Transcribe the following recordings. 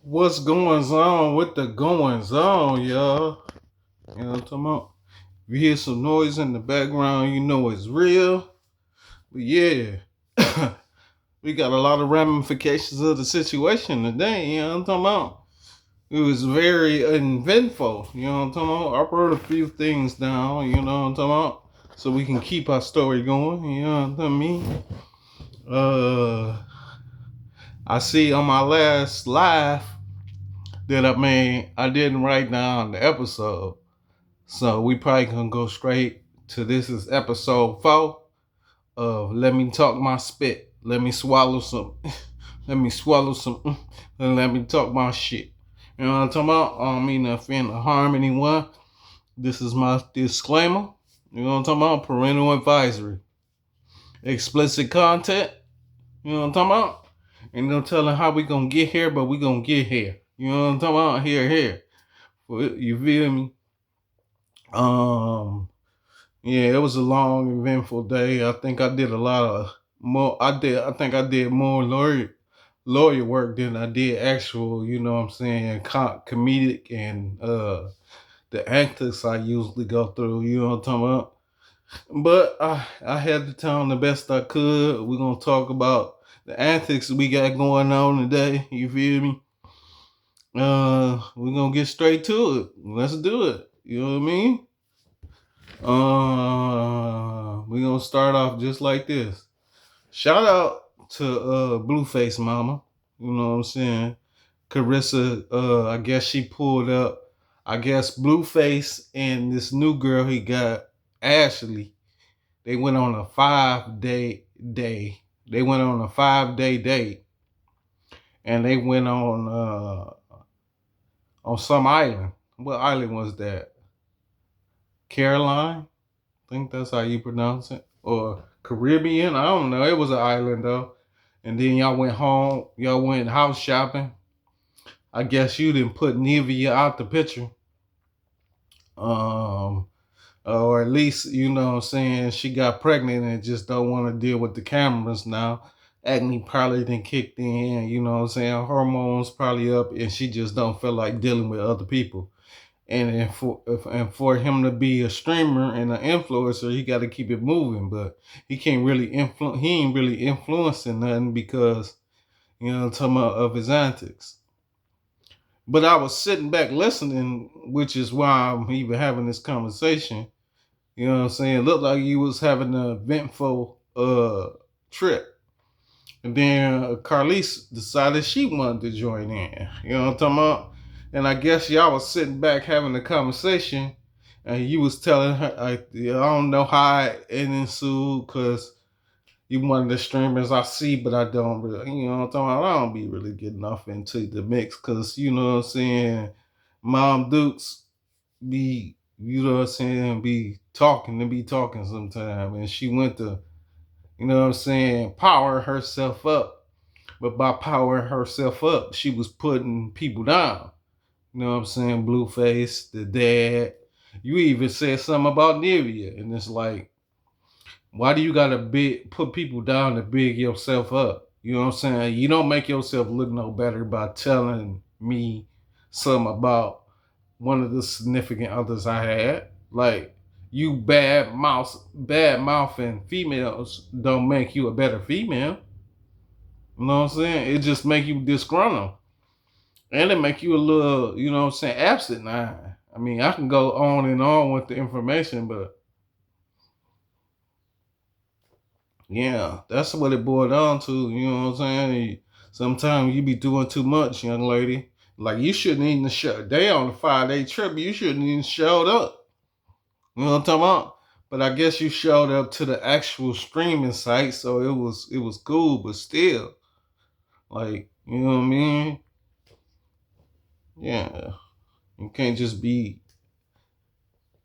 What's going on with the goings on, y'all? You know what I'm talking about? If you hear some noise in the background, you know it's real. But yeah, we got a lot of ramifications of the situation today, you know what I'm talking about? It was very eventful, you know what I'm talking about? I wrote a few things down, you know what I'm talking about? So we can keep our story going, you know what I mean? Uh, I see on my last live that I didn't write down the episode. So we probably gonna go straight to this is episode 4 of Let Me Talk My Spit. Let me swallow some let me swallow some and let me talk my shit. You know what I'm talking about? I don't mean to offend or harm anyone. This is my disclaimer. You know what I'm talking about? Parental advisory. Explicit content. You know what I'm talking about? Ain't no telling how we gonna get here, but we gonna get here. You know what I'm talking about? Here. You feel me? Um Yeah, it was a long, eventful day. I think I did a lot of more. I think I did more lawyer work than I did actual. You know what I'm saying? Comedic and the antics I usually go through. You know what I'm talking about? But I had the time the best I could. We're gonna talk about the antics we got going on today. You feel me? We're gonna get straight to it. Let's do it. You know what I mean? We're gonna start off just like this. Shout out to Blueface Mama. You know what I'm saying? Carissa, I guess she pulled up. I guess Blueface and this new girl he got, Ashley, they went on a 5-day. They went on a 5-day date and they went on some island. What island was that? Caroline? I think that's how you pronounce it. Or Caribbean. I don't know. It was an island though. And then y'all went home. Y'all went house shopping. I guess you didn't put Nivea out the picture. Um, or at least, you know what I'm saying, she got pregnant and just don't want to deal with the cameras now. Acne probably didn't kicked in, you know what I'm saying? Hormones probably up and she just don't feel like dealing with other people. And for him to be a streamer and an influencer, he got to keep it moving. But he can't really influence. He ain't really influencing nothing because you know talking about of his antics. But I was sitting back listening, which is why I'm even having this conversation. You know what I'm saying? It looked like you was having an eventful trip. And then Carlise decided she wanted to join in. You know what I'm talking about? And I guess y'all was sitting back having a conversation, and you was telling her, I don't know how it ensued because you one of the streamers I see, but I don't really, you know what I'm talking about? I don't be really getting off into the mix because, you know what I'm saying, Mom Dukes be, you know what I'm saying, be talking sometime. And she went to, you know what I'm saying, power herself up, but by powering herself up, she was putting people down. You know what I'm saying? Blueface, the dad. You even said something about Nivea. And it's like, why do you gotta put people down to big yourself up? You know what I'm saying? You don't make yourself look no better by telling me something about one of the significant others I had. Like you bad mouthing females don't make you a better female. You know what I'm saying? It just make you disgruntled. And it make you a little, you know what I'm saying, absent now. I mean, I can go on and on with the information, but yeah, that's what it boiled down to. You know what I'm saying? Sometimes you be doing too much, young lady. Like you shouldn't even show. They on a 5-day trip. You shouldn't even showed up. You know what I'm talking about? But I guess you showed up to the actual streaming site, so it was cool. But still, like you know what I mean? Yeah, you can't just be.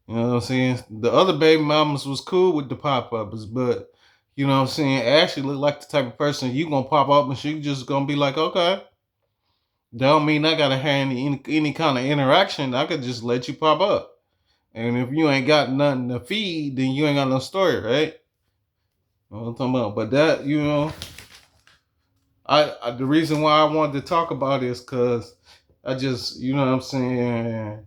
You know what I'm saying? The other baby mamas was cool with the pop ups, but you know what I'm saying? Ashley looked like the type of person you gonna pop up and she just gonna be like, okay. Don't mean I gotta have any kind of interaction. I could just let you pop up. And if you ain't got nothing to feed, then you ain't got no story, right? You know what I'm talking about? But that, The reason why I wanted to talk about it is because I just, you know what I'm saying,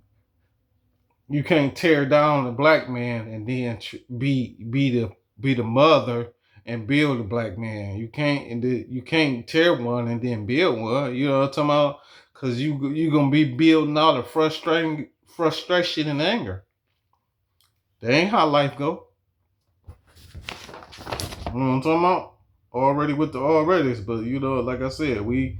you can't tear down a black man and then be the mother and build a black man. You can't you can't tear one and then build one. You know what I'm talking about? Because you gonna be building all the frustration and anger. That ain't how life go. You know what I'm talking about? Already with the alreadys, but you know, like I said, we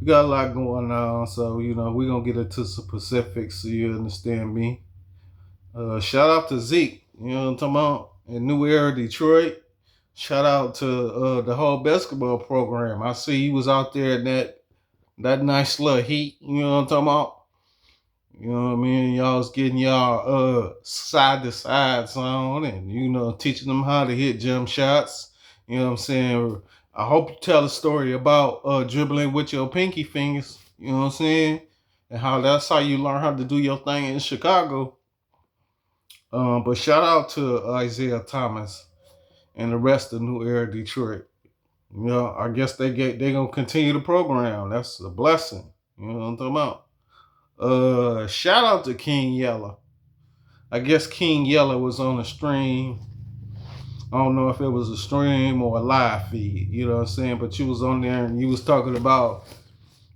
got a lot going on, so you know, we're gonna get into some specifics so you understand me. Shout out to Zeke, you know what I'm talking about? In New Era, Detroit. Shout out to the whole basketball program. I see he was out there in that nice little heat, you know what I'm talking about? You know what I mean? Y'all was getting y'all side to side on and you know teaching them how to hit jump shots. You know what I'm saying? I hope you tell a story about dribbling with your pinky fingers. You know what I'm saying? And how that's how you learn how to do your thing in Chicago. But shout out to Isaiah Thomas and the rest of New Era Detroit. You know, I guess they gonna continue the program. That's a blessing. You know what I'm talking about? Shout out to King Yella. I guess King Yella was on a stream. I don't know if it was a stream or a live feed, you know what I'm saying? But you was on there and you was talking about,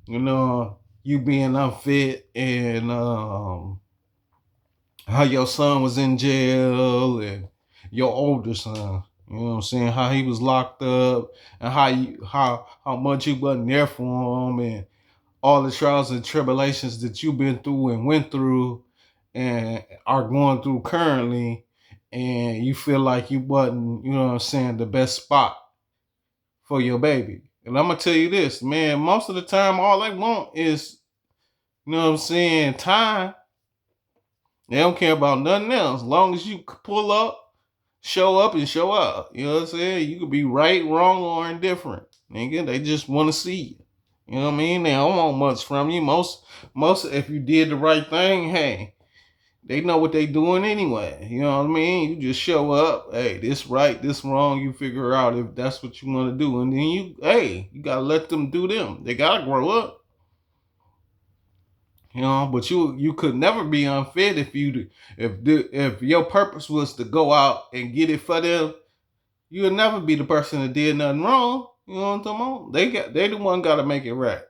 you know, you being unfit and how your son was in jail and your older son. You know what I'm saying? How he was locked up and how much you wasn't there for him and all the trials and tribulations that you've been through and went through and are going through currently, and you feel like you wasn't, you know what I'm saying, the best spot for your baby. And I'm gonna tell you this, man, most of the time all they want is, you know what I'm saying, time. They don't care about nothing else. As long as you pull up, show up and show out. You know what I'm saying? You could be right, wrong, or indifferent. Nigga, they just want to see you. You know what I mean? They don't want much from you. Most if you did the right thing, hey, they know what they doing anyway. You know what I mean? You just show up, hey, this right, this wrong, you figure out if that's what you want to do. And then you gotta let them do them. They gotta grow up. You know, but you could never be unfit if your purpose was to go out and get it for them. You'll never be the person that did nothing wrong. You know what I'm talking about? They the one got to make it right.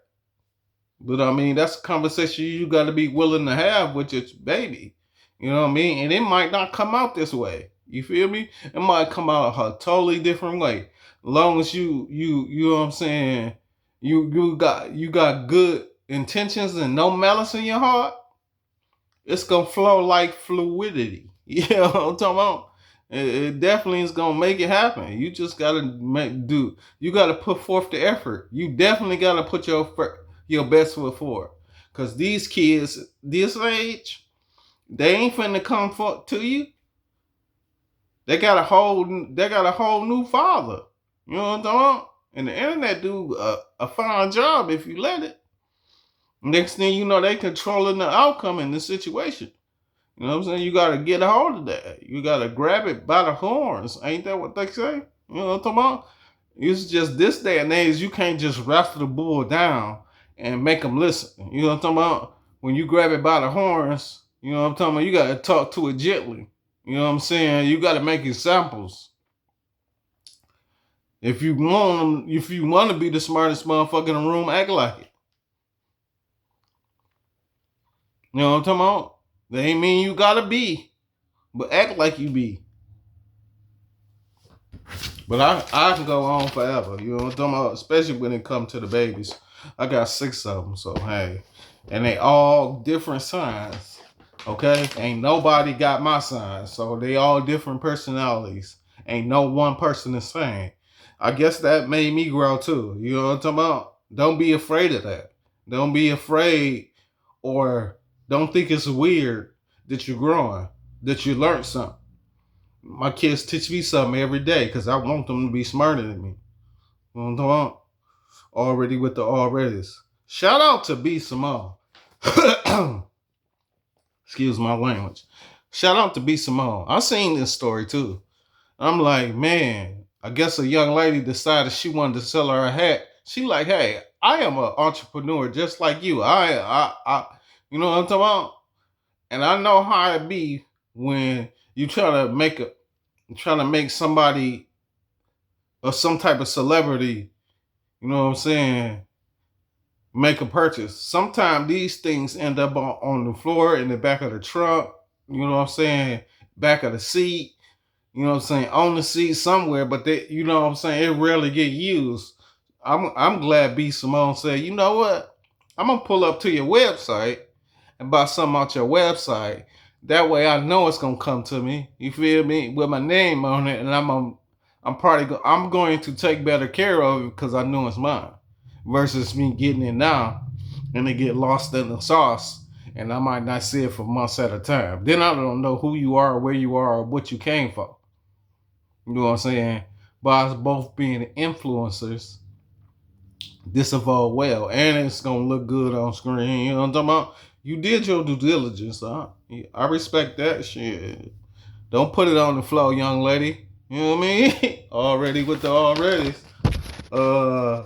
But I mean, that's a conversation you got to be willing to have with your baby. You know what I mean? And it might not come out this way. You feel me? It might come out a totally different way. As long as you know what I'm saying. You got good intentions and no malice in your heart. It's gonna flow like fluidity. You know what I'm talking about? It definitely is gonna make it happen. You just gotta do. You gotta put forth the effort. You definitely gotta put your best foot forward. Cause these kids, this age, they ain't finna come to you. They got a whole new father. You know what I'm talking about? And the internet do a fine job if you let it. Next thing you know, they controlling the outcome in the situation. You know what I'm saying? You gotta get a hold of that. You gotta grab it by the horns. Ain't that what they say? You know what I'm talking about? It's just this day and age, you can't just wrestle the bull down and make them listen. You know what I'm talking about? When you grab it by the horns, you know what I'm talking about? You gotta talk to it gently. You know what I'm saying? You gotta make examples. If you want to be the smartest motherfucker in the room, act like it. You know what I'm talking about? That ain't mean you gotta be, but act like you be. But I can go on forever. You know what I'm talking about? Especially when it comes to the babies. I got 6 of them, so hey. And they all different signs. Okay? Ain't nobody got my signs. So they all different personalities. Ain't no one person the same. I guess that made me grow too. You know what I'm talking about? Don't be afraid of that. Don't be afraid or don't think it's weird that you're growing, that you learned something. My kids teach me something every day because I want them to be smarter than me. You know what I'm talking about? Already with the alreadys. Shout out to B Simone. Excuse my language. Shout out to B Simone. I seen this story too. I'm like, man, I guess a young lady decided she wanted to sell her a hat She like, hey, I am an entrepreneur just like you. You know what I'm talking about? And I know how it be when you trying to make somebody or some type of celebrity, you know what I'm saying, make a purchase. Sometimes these things end up on the floor in the back of the trunk, you know what I'm saying, back of the seat, you know what I'm saying, on the seat somewhere, but they, you know what I'm saying, it rarely get used. I'm glad B Simone said, you know what? I'm gonna pull up to your website and buy something out your website. That way I know it's gonna come to me. You feel me? With my name on it, and I'm going to take better care of it because I know it's mine. Versus me getting it now and it get lost in the sauce, and I might not see it for months at a time. Then I don't know who you are, where you are, or what you came for. You know what I'm saying? By us both being influencers, this evolved well, and it's gonna look good on screen. You know what I'm talking about? You did your due diligence, huh? I respect that shit. Don't put it on the floor, young lady. You know what I mean? Already with the already. Uh,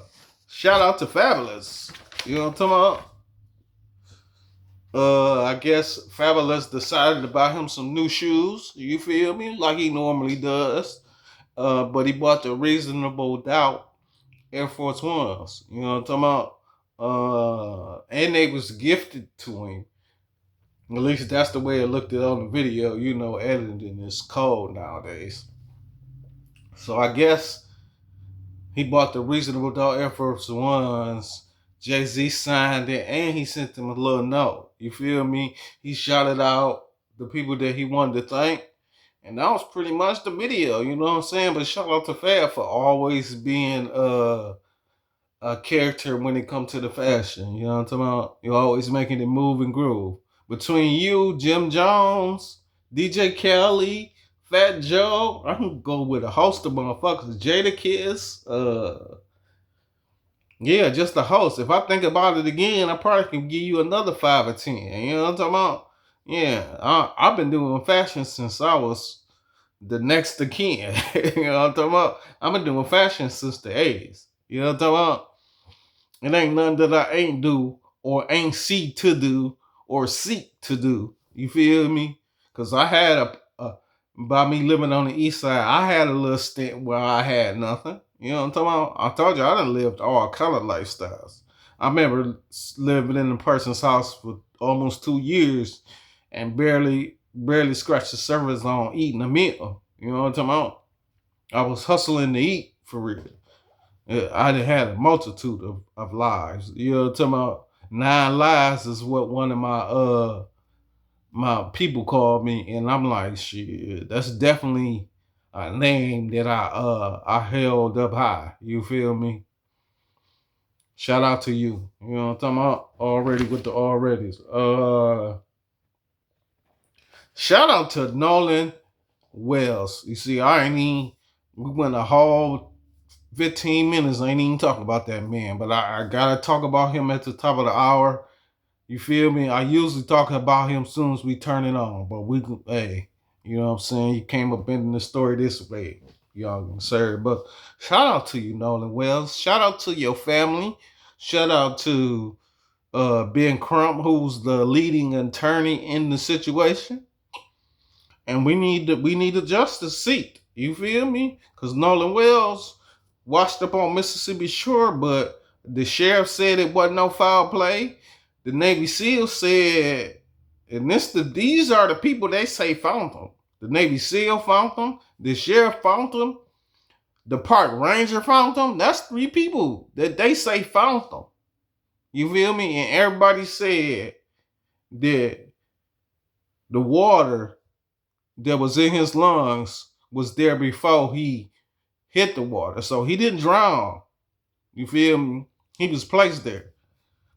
Shout out to Fabulous. You know what I'm talking about? I guess Fabulous decided to buy him some new shoes. You feel me? Like he normally does. But he bought the Reasonable Doubt Air Force Ones. You know what I'm talking about? And they was gifted to him. At least that's the way it looked at on the video. You know, editing is cold nowadays. So I guess he bought the Reasonable Doubt Air Force Ones. Jay-Z signed it and he sent them a little note. You feel me? He shouted out the people that he wanted to thank. And that was pretty much the video, you know what I'm saying? But shout out to Fab for always being a character when it comes to the fashion. You know what I'm talking about? You're always making it move and groove. Between you, Jim Jones, DJ Kelly, Fat Joe, I can go with a host of motherfuckers. Jadakiss, yeah, just the host. If I think about it again, I probably can give you another 5 or 10. You know what I'm talking about? Yeah, I've been doing fashion since I was the next to kin. You know what I'm talking about? I've been doing fashion since the 80s. You know what I'm talking about? It ain't nothing that I ain't do or ain't see to do or seek to do. You feel me? Because I had by me living on the east side, I had a little stint where I had nothing. You know what I'm talking about? I told you I done lived all color lifestyles. I remember living in a person's house for almost 2 years and barely scratched the surface on eating a meal. You know what I'm talking about? I was hustling to eat for real. I done had a multitude of lives. You know what I'm talking about? 9 lives is what one of my people called me, and I'm like, shit, that's definitely a name that I held up high. You feel me? Shout out to you. You know what I'm talking about? Already with the alreadys. Shout out to Nolan Wells. You see, we went a whole 15 minutes. I ain't even talking about that man, but I gotta talk about him at the top of the hour. You feel me? I usually talk about him soon as we turn it on, but hey, you know what I'm saying? You came up in the story this way, young sir. But shout out to you, Nolan Wells. Shout out to your family. Shout out to Ben Crump, who's the leading attorney in the situation. And we need a justice seat. You feel me? Because Nolan Wells washed up on Mississippi Shore, but the sheriff said it wasn't no foul play. The Navy SEAL said, and these are the people they say found them. The Navy SEAL found them. The sheriff found them. The park ranger found them. That's 3 people that they say found them. You feel me? And everybody said that the water that was in his lungs was there before he hit the water. So he didn't drown. You feel me? He was placed there.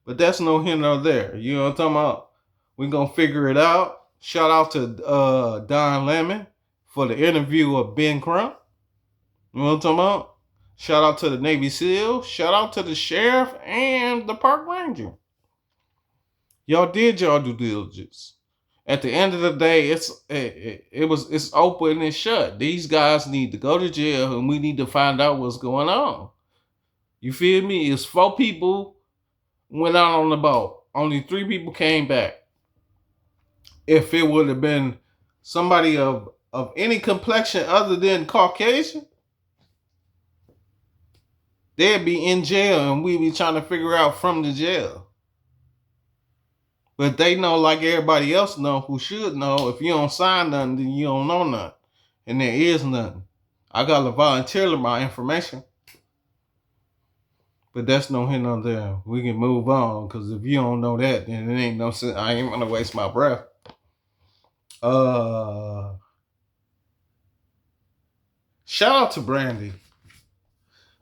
But that's no here nor there. You know what I'm talking about? We're going to figure it out. Shout out to Don Lemon for the interview of Ben Crump. You know what I'm talking about? Shout out to the Navy SEAL. Shout out to the sheriff and the park ranger. Y'all did y'all due diligence. At the end of the day, it's open and shut. These guys need to go to jail, and we need to find out what's going on. You feel me? It's 4 people went out on the boat. Only 3 people came back. If it would have been somebody of any complexion other than Caucasian, they'd be in jail and we'd be trying to figure out from the jail. But they know, like everybody else know, who should know, if you don't sign nothing, then you don't know nothing. And there is nothing. I got to volunteer my information. But that's no here nor there. We can move on, because if you don't know that, then it ain't no sense. I ain't gonna waste my breath. Shout out to Brandy.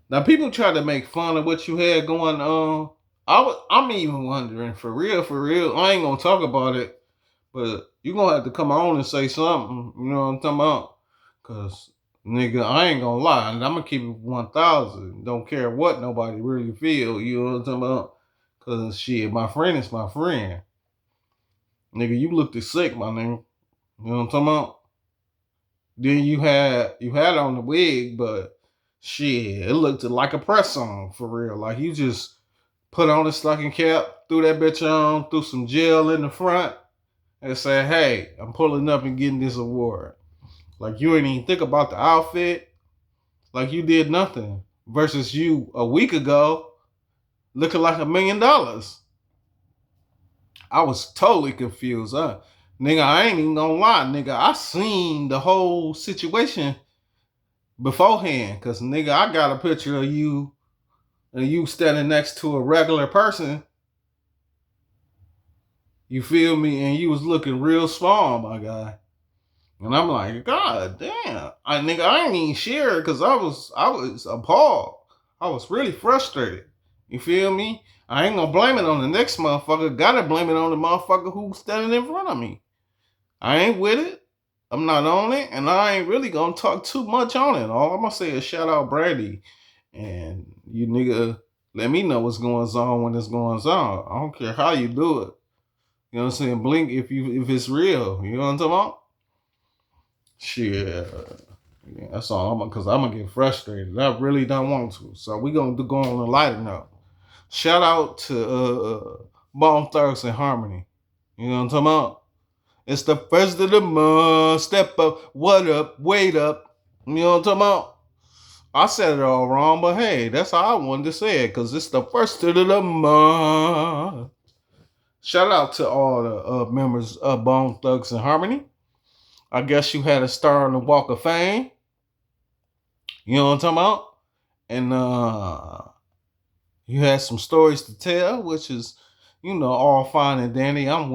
Now people try to make fun of what you had going on. I'm even wondering, for real, I ain't gonna talk about it, but you gonna have to come on and say something. You know what I'm talking about? Cause nigga, I ain't gonna lie, and I'm gonna keep it 1,000. Don't care what nobody really feel. You know what I'm talking about? Cause shit, my friend is my friend. Nigga, you looked sick, my nigga. You know what I'm talking about? Then you had on the wig, but shit, it looked like a press on for real. Like you just put on a stocking cap, threw that bitch on, threw some gel in the front, and said, "Hey, I'm pulling up and getting this award." Like you ain't even think about the outfit. Like you did nothing. Versus you a week ago looking like $1,000,000. I was totally confused, huh? Nigga, I ain't even gonna lie, nigga. I seen the whole situation beforehand. Cause nigga, I got a picture of you and you standing next to a regular person. You feel me? And you was looking real small, my guy. And I'm like, God damn. Nigga, I ain't even share because I was appalled. I was really frustrated. You feel me? I ain't gonna blame it on the next motherfucker. Gotta blame it on the motherfucker who's standing in front of me. I ain't with it. I'm not on it, and I ain't really gonna talk too much on it. All I'm gonna say is shout out Brady, and you nigga let me know what's going on when it's going on. I don't care how you do it. You know what I'm saying? Blink if it's real. You know what I'm talking about? Shit. Yeah, that's all because I'm gonna get frustrated. I really don't want to. So we gonna go on a lighter note. Shout out to Bone Thugs and Harmony. You know what I'm talking about? It's the first of the month. Step up, what up, wait up. You know what I'm talking about? I said it all wrong, but hey, that's how I wanted to say it, because it's the first of the month. Shout out to all the members of Bone Thugs and Harmony. I guess you had a star on the Walk of Fame. You know what I'm talking about? And you had some stories to tell, which is, all fine and dandy. I'm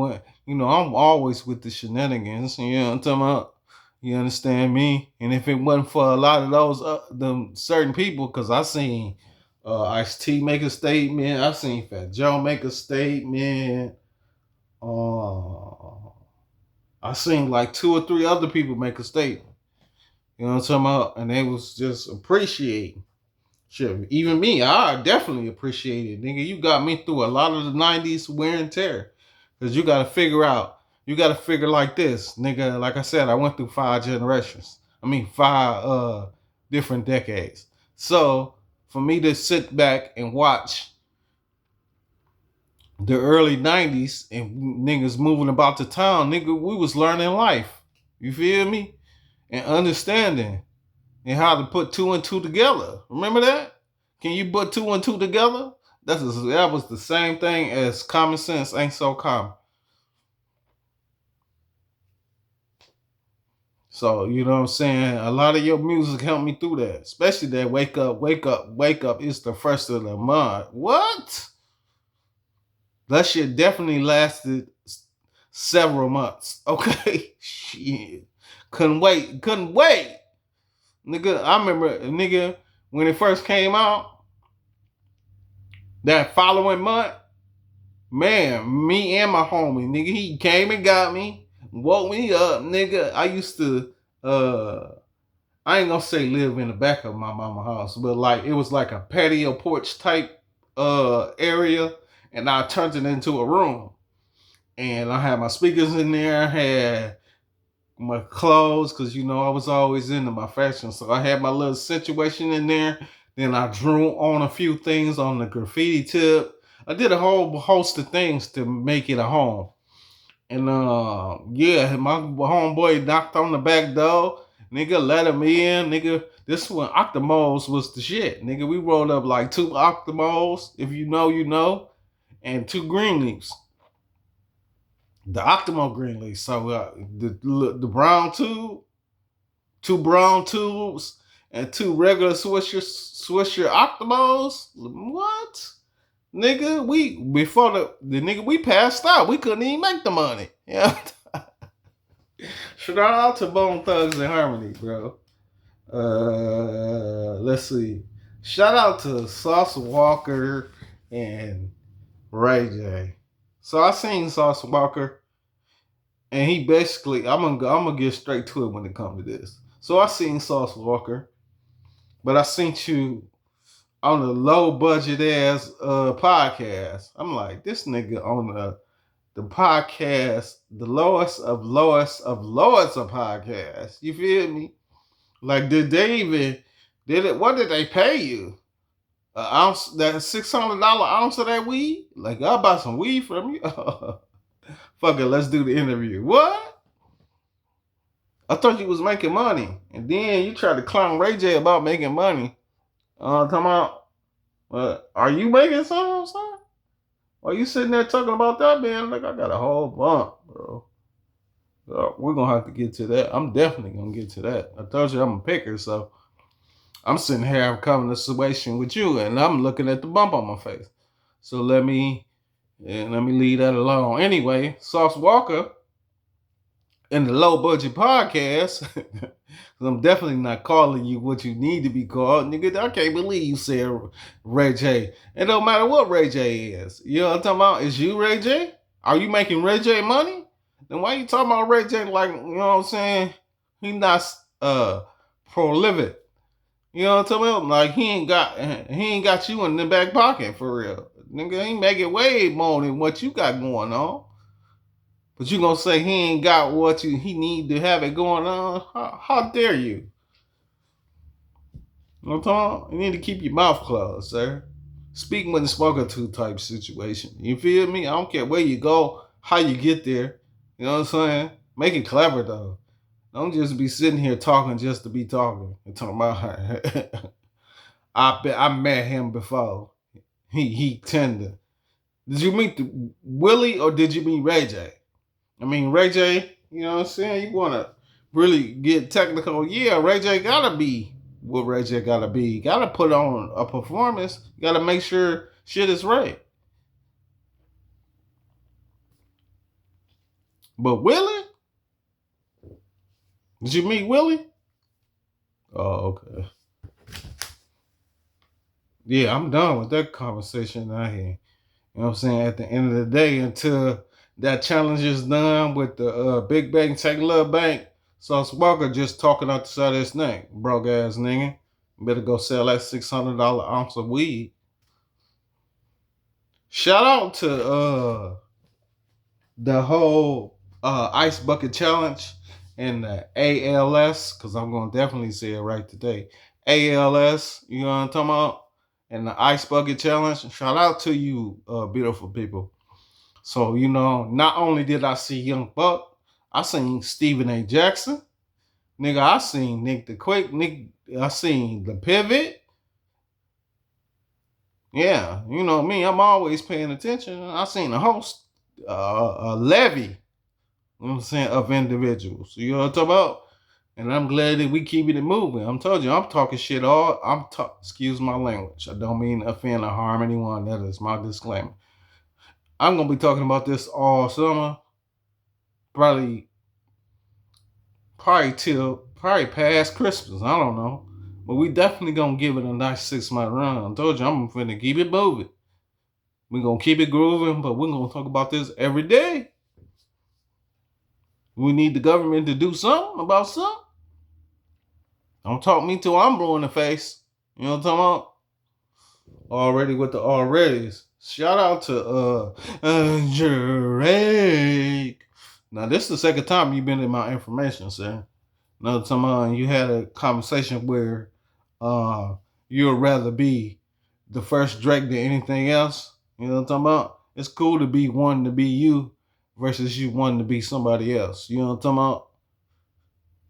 always with the shenanigans. You know what I'm talking about? You understand me? And if it wasn't for a lot of those them certain people, because I seen Ice T make a statement, I seen Fat Joe make a statement. I seen like 2 or 3 other people make a statement. You know what I'm talking about? And they was just appreciating. Shit, even me, I definitely appreciate it. Nigga, you got me through a lot of the 90s wear and tear. Because you got to figure like this. Nigga, like I said, I went through 5 generations. 5 different decades. So, for me to sit back and watch the early 90s and niggas moving about the town, nigga, we was learning life. You feel me? And understanding and how to put 2 and 2 together. Remember that? Can you put 2 and 2 together? That was the same thing as common sense ain't so common. So, you know what I'm saying? A lot of your music helped me through that. Especially that wake up, wake up, wake up. It's the first of the month. What? That shit definitely lasted several months. Okay? Shit. Couldn't wait. Nigga, I remember, nigga, when it first came out, that following month, man, me and my homie, nigga, he came and got me, woke me up, nigga. I used to, I ain't gonna say live in the back of my mama house, but like it was like a patio porch type area, and I turned it into a room. And I had my speakers in there, I had my clothes, because I was always into my fashion. So I had my little situation in there. Then I drew on a few things on the graffiti tip. I did a whole host of things to make it a home. And yeah, my homeboy knocked on the back door. Nigga let him in. Nigga, this one Octomos was the shit. Nigga, we rolled up like 2 Octomos, if you know, you know, and 2 green leaves. The Octomo green leaves. So the brown tube, 2 brown tubes, and 2 regular Swisher Octomos. What? Nigga, we before the nigga we passed out. We couldn't even make the money. Yeah. Shout out to Bone Thugs and Harmony, bro. Let's see. Shout out to Sauce Walker and Ray J. So I seen Sauce Walker, and he basically I'm gonna get straight to it when it comes to this. So I seen Sauce Walker, but I seen you on a low budget ass podcast. I'm like, this nigga on the podcast, the lowest of podcasts. You feel me? Like, did they even did it? What did they pay you? An ounce, that $600 ounce of that weed? Like, I'll buy some weed from you. Fuck it, let's do the interview. What? I thought you was making money, and then you tried to clown Ray J about making money. Talking about, are you making something, son? While you sitting there talking about that, man, like I got a whole bump, bro. We're gonna have to get to that. I'm definitely gonna get to that. I told you I'm a picker, so I'm sitting here having a conversation with you, and I'm looking at the bump on my face. So let me leave that alone. Anyway, Sauce Walker in the low budget podcast. I'm definitely not calling you what you need to be called, nigga. I can't believe you said Ray J. It don't matter what Ray J is. You know what I'm talking about? Is you Ray J? Are you making Ray J money? Then why you talking about Ray J like, you know what I'm saying? He not prolific. You know what I'm talking about? Like he ain't got you in the back pocket for real. Nigga, he making way more than what you got going on. But you gonna say he ain't got what he need to have it going on? How dare you? You know what I'm talking about? You need to keep your mouth closed, sir. Speak when spoken to type situation. You feel me? I don't care where you go, how you get there. You know what I'm saying? Make it clever though. Don't just be sitting here talking just to be talking and talking about I met him before. He tender. Did you meet Willie or did you meet Ray J? I mean, Ray J, you know what I'm saying? You want to really get technical. Yeah, Ray J got to be what Ray J got to be. Got to put on a performance. Got to make sure shit is right. But Willie? Did you meet Willie? Oh, okay. Yeah, I'm done with that conversation out here. You know what I'm saying? At the end of the day, until that challenge is done with the Big Bank Take Love Bank, Sauce Walker just talking out the side of his neck. Broke ass nigga. Better go sell that $600 ounce of weed. Shout out to the whole Ice Bucket Challenge and the ALS, because I'm going to definitely say it right today. ALS, you know what I'm talking about? And the Ice Bucket Challenge. Shout out to you, beautiful people. So, you know, not only did I see Young Buck, I seen Stephen A. Jackson. Nigga, I seen Nick the Quick. I seen The Pivot. Yeah, you know me, I'm always paying attention. I seen a host, a levy, you know what I'm saying, of individuals. You know what I'm talking about? And I'm glad that we keeping it moving. I'm told you, I'm talking shit excuse my language. I don't mean to offend or harm anyone. That is my disclaimer. I'm going to be talking about this all summer. Probably past Christmas. I don't know. But we definitely going to give it a nice 6-month run. I told you, I'm finna keep it moving. We're going to keep it grooving, but we're going to talk about this every day. We need the government to do something about something. Don't talk me till I'm blue in the face. You know what I'm talking about? Already with the alreadys. Shout out to Drake. Now, this is the second time you've been in my information, sir. Another time you had a conversation where you'd rather be the first Drake than anything else. You know what I'm talking about? It's cool to be wanting to be you versus you wanting to be somebody else. You know what I'm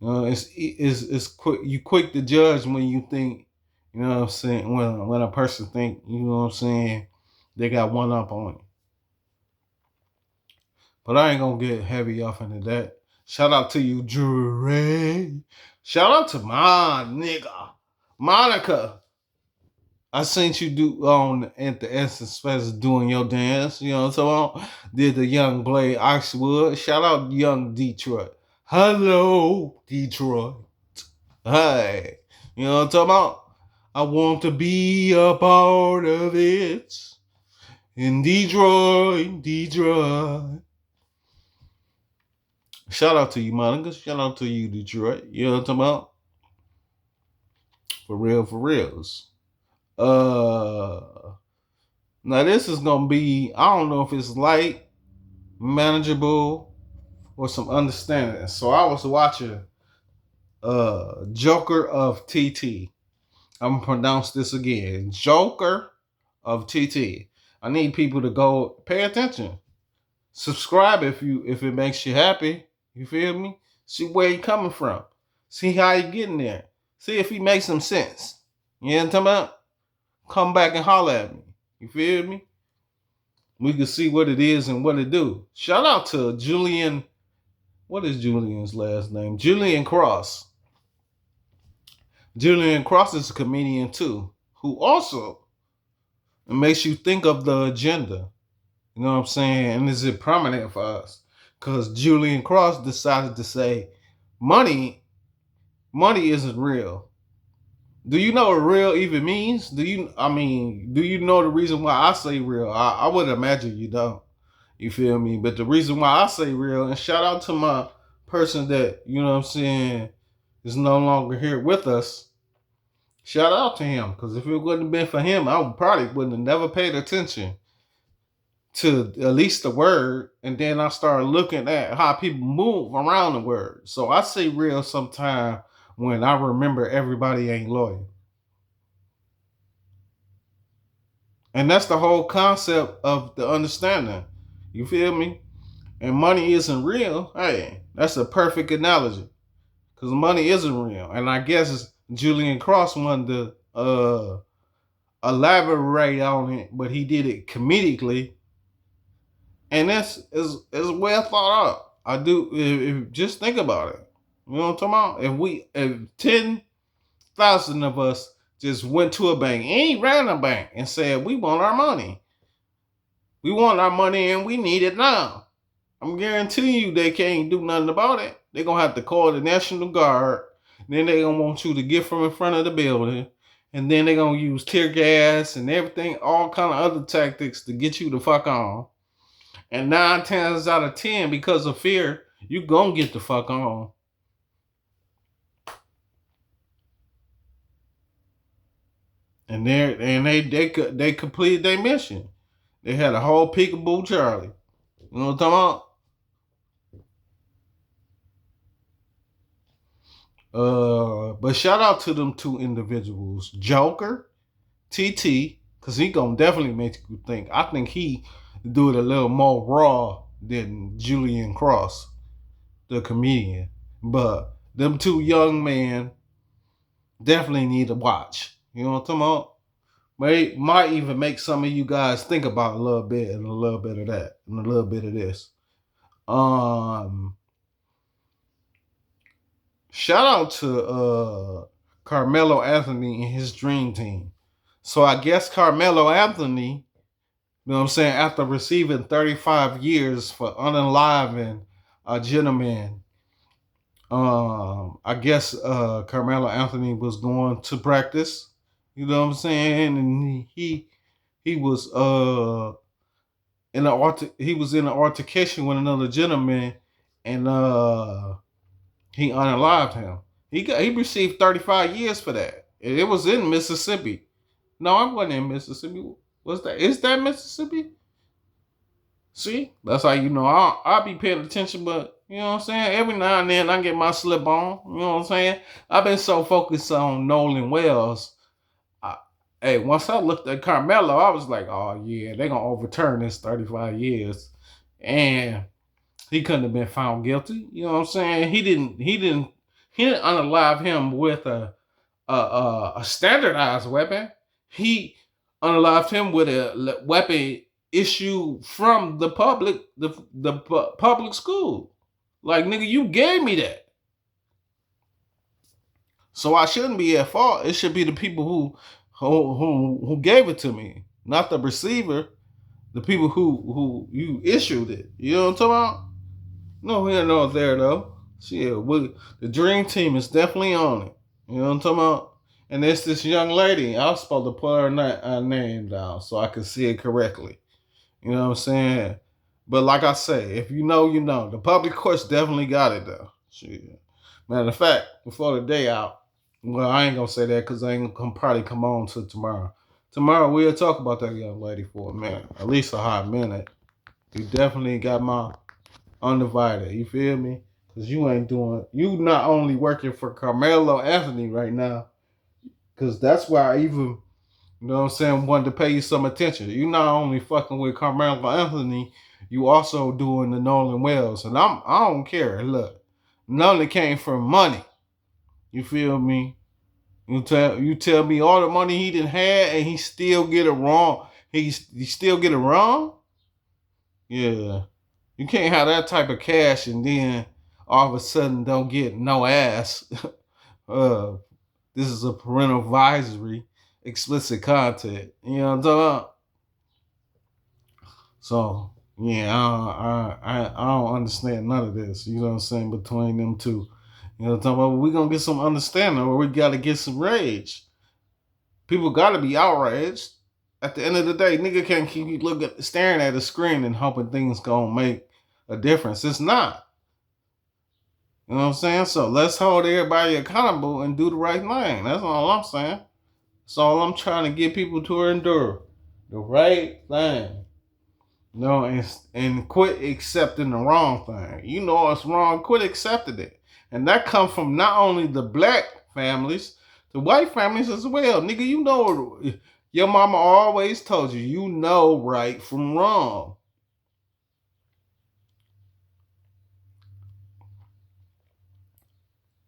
talking about? It's quick. You quick to judge when you think, you know what I'm saying. When a person think, you know what I'm saying, they got one up on you. But I ain't gonna get heavy off into that. Shout out to you, Dre. Shout out to my nigga, Monica. I seen you do on at the Essence Fest doing your dance. You know what I'm talking about? Did the young Blade Oxwood. Shout out young Detroit. Hello, Detroit. Hey. You know what I'm talking about? I want to be a part of it. In Detroit, Detroit. Shout out to you, Monica. Shout out to you, Detroit. You know what I'm talking about? For real, for reals. Now this is gonna be, I don't know if it's light, manageable, or some understanding. So I was watching Joker of TT. I'm gonna pronounce this again. Joker of TT. I need people to go pay attention. Subscribe if it makes you happy. You feel me? See where he coming from. See how he getting there. See if he makes some sense. You know what I'm talking about? Come back and holler at me. You feel me? We can see what it is and what it do. Shout out to Julian. What is Julian's last name? Julian Cross. Julian Cross is a comedian too, who also makes you think of the agenda. You know what I'm saying? And is it prominent for us? Because Julian Cross decided to say, money isn't real. Do you know what real even means? Do you know the reason why I say real? I would imagine you don't. You feel me? But the reason why I say real, and shout out to my person that, you know what I'm saying, is no longer here with us. Shout out to him. Because if it wouldn't have been for him, I probably wouldn't have never paid attention to at least the word. And then I started looking at how people move around the word. So I say real sometime when I remember everybody ain't loyal. And that's the whole concept of the understanding. You feel me? And money isn't real. Hey, that's a perfect analogy. Because money isn't real. And I guess Julian Cross wanted to elaborate on it, but he did it comedically. And that's is well thought out. I do if just think about it. You know what I'm talking about? If 10,000 of us just went to a bank, any random bank, and said, we want our money. We want our money and we need it now. I'm guaranteeing you they can't do nothing about it. They're going to have to call the National Guard. Then they're going to want you to get from in front of the building. And then they're going to use tear gas and everything, all kind of other tactics to get you the fuck on. And 9 times out of 10, because of fear, you going to get the fuck on. And they completed their mission. They had a whole peekaboo Charlie. You know what I'm talking about? But shout out to them two individuals, Joker, TT, because he gonna definitely make you think. I think he do it a little more raw than Julian Cross, the comedian. But them two young men definitely need to watch. You know what I'm talking about? Might even make some of you guys think about a little bit and a little bit of that and a little bit of this. Shout out to Carmelo Anthony and his dream team. So I guess Carmelo Anthony, you know what I'm saying, after receiving 35 years for unaliving a gentleman, I guess Carmelo Anthony was going to practice. You know what I'm saying? And he was in an altercation with another gentleman, and he unalived him. He received 35 years for that. It was in Mississippi. No, I wasn't in Mississippi. What's that? Is that Mississippi? See, that's how you know I'll be paying attention, but you know what I'm saying? Every now and then I get my slip on. You know what I'm saying? I've been so focused on Nolan Wells. Hey, once I looked at Carmelo, I was like, oh yeah, they gonna overturn this 35 years. And he couldn't have been found guilty. You know what I'm saying? He didn't unalive him with a standardized weapon. He unalived him with a weapon issued from the public school. Like nigga, you gave me that. So I shouldn't be at fault. It should be the people who gave it to me, not the receiver. The people who you issued it. You know what I'm talking about? No here nor there though. Shit, the dream team is definitely on it. You know what I'm talking about? And it's this young lady. I was supposed to put her name down so I could see it correctly. You know what I'm saying? But like I say, if you know, you know. The public courts definitely got it though. Shit. Matter of fact, before the day out, well, I ain't gonna say that because I ain't gonna probably come on till tomorrow. Tomorrow we'll talk about that young lady for a minute, at least a hot minute. You definitely got my undivided. You feel me? Because you not only working for Carmelo Anthony right now, because that's why I even, you know what I'm saying, wanted to pay you some attention. You not only fucking with Carmelo Anthony, you also doing the Nolan Wells. And I don't care. Look, none of it came from money. You feel me? You tell me all the money he didn't have and he still get it wrong. He still get it wrong? Yeah. You can't have that type of cash and then all of a sudden don't get no ass. uh, this is a parental advisory, explicit content. You know what I'm talking about? So yeah, I don't understand none of this. You know what I'm saying between them two. You know what I'm talking about? We're gonna get some understanding, or we gotta get some rage. People gotta be outraged. At the end of the day, nigga can't keep staring at the screen and hoping things gonna make a difference. It's not. You know what I'm saying? So let's hold everybody accountable and do the right thing. That's all I'm saying. That's all I'm trying to get people to endure. The right thing. You know, and quit accepting the wrong thing. You know it's wrong, quit accepting it. And that comes from not only the black families, the white families as well. Nigga, you know your mama always told you, you know right from wrong.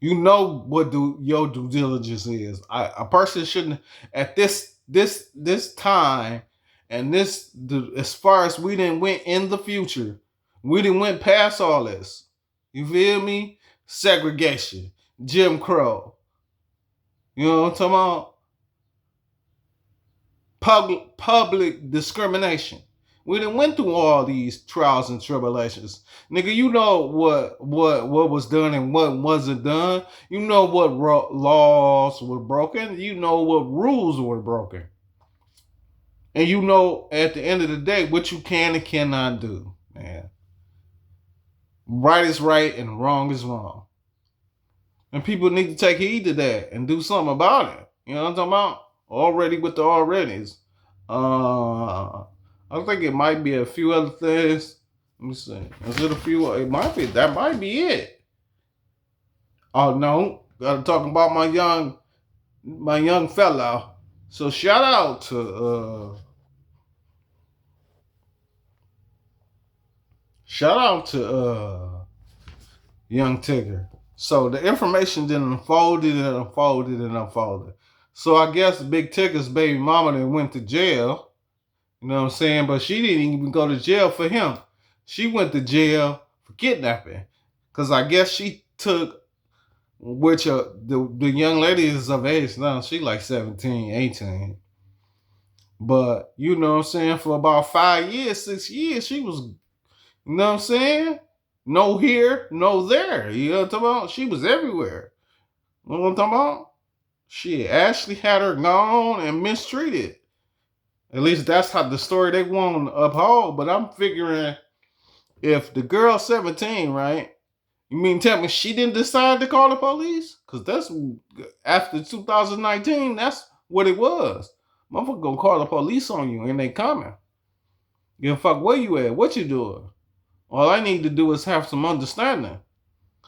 You know what your due diligence is. A person shouldn't at this time and as far as we didn't went in the future, we didn't went past all this. You feel me? Segregation, Jim Crow. You know what I'm talking about? Public discrimination. We done went through all these trials and tribulations. Nigga, you know what was done and what wasn't done. You know what laws were broken. You know what rules were broken. And you know at the end of the day what you can and cannot do, man. Right is right and wrong is wrong. And people need to take heed to that and do something about it. You know what I'm talking about? Already with the alreadys. I think it might be a few other things. Let me see. Is it a few? It might be. That might be it. Oh no, gotta talk about my young fella. So shout out to young Tigger. So the information then unfolded and unfolded and unfolded. So I guess Big Tigger's baby mama then went to jail. You know what I'm saying? But she didn't even go to jail for him. She went to jail for kidnapping. Because I guess she took, which the young lady is of age now. She like 17, 18. But, you know what I'm saying? For about 5 years, 6 years, she was, you know what I'm saying? No here, no there. You know what I'm talking about? She was everywhere. You know what I'm talking about? She Ashley had her gone and mistreated. At least that's how the story they want to uphold. But I'm figuring if the girl's 17, right? You mean tell me she didn't decide to call the police? Because that's after 2019, that's what it was. Motherfucker gonna call the police on you and they coming. Give a fuck where you at, what you doing. All I need to do is have some understanding.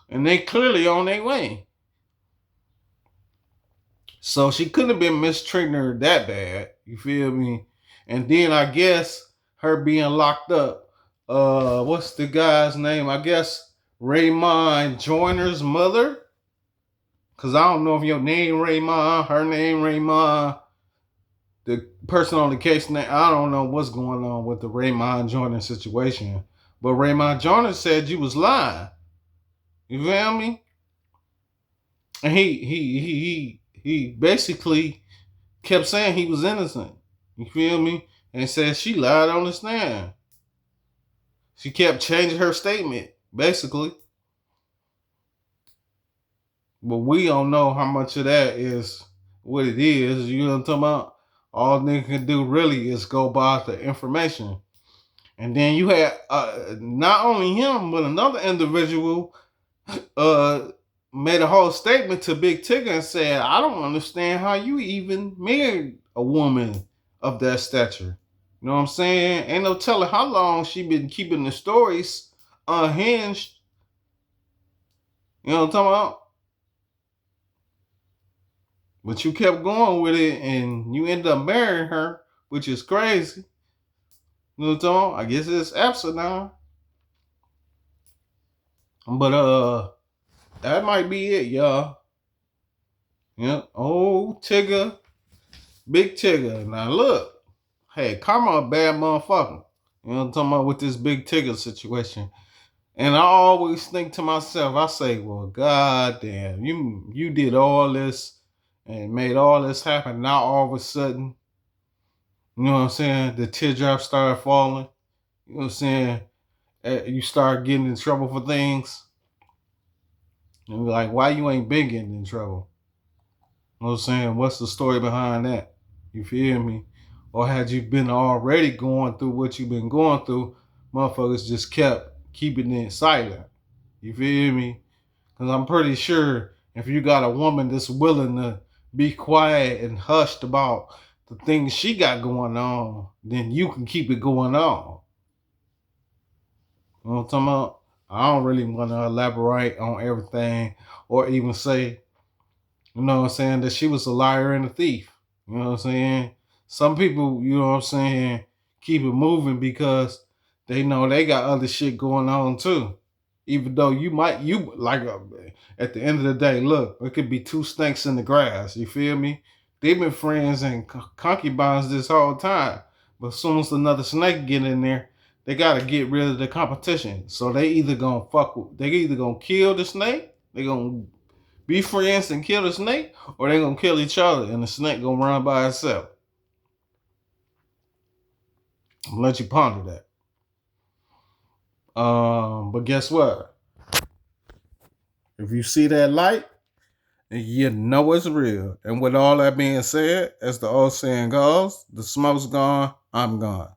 And they clearly on their way. So she couldn't have been mistreating her that bad. You feel me? And then I guess her being locked up. What's the guy's name? I guess Raymond Joyner's mother. Cause I don't know if your name Raymond, her name Raymond, the person on the case name. I don't know what's going on with the Raymond Joyner situation. But Raymond Joyner said you was lying. You feel me? And he basically kept saying he was innocent. You feel me? And said she lied on the stand. She kept changing her statement, basically. But we don't know how much of that is what it is. You know what I'm talking about? All nigga can do really is go by the information. And then you had not only him, but another individual uh, made a whole statement to Big Tigger and said, I don't understand how you even married a woman of that stature. You know what I'm saying? Ain't no telling how long she been keeping the stories unhinged. You know what I'm talking about? But you kept going with it and you ended up marrying her, which is crazy. You know what I'm talking about? I guess it's absent now. But that might be it, y'all. Yep. Oh, Tigger. Big Tigger. Now look. Hey, Karma a bad motherfucker. You know what I'm talking about with this Big Tigger situation. And I always think to myself, I say, well, goddamn, you did all this and made all this happen. Now all of a sudden, you know what I'm saying? The teardrops started falling. You know what I'm saying? You start getting in trouble for things. And be like, why you ain't been getting in trouble? You know what I'm saying? What's the story behind that? You feel me? Or had you been already going through what you've been going through, motherfuckers just kept keeping it silent. You feel me? Because I'm pretty sure if you got a woman that's willing to be quiet and hushed about the things she got going on, then you can keep it going on. You know what I'm talking about? I don't really want to elaborate on everything or even say, you know what I'm saying, that she was a liar and a thief. You know what I'm saying? Some people, you know what I'm saying, keep it moving because they know they got other shit going on too. Even though you like at the end of the day, look, it could be two snakes in the grass. You feel me? They've been friends and concubines this whole time. But as soon as another snake get in there, they gotta get rid of the competition. So they either gonna kill the snake, they gonna be friends and kill the snake, or they gonna kill each other and the snake gonna run by itself. I'm gonna let you ponder that. But guess what? If you see that light, you know it's real. And with all that being said, as the old saying goes, the smoke's gone, I'm gone.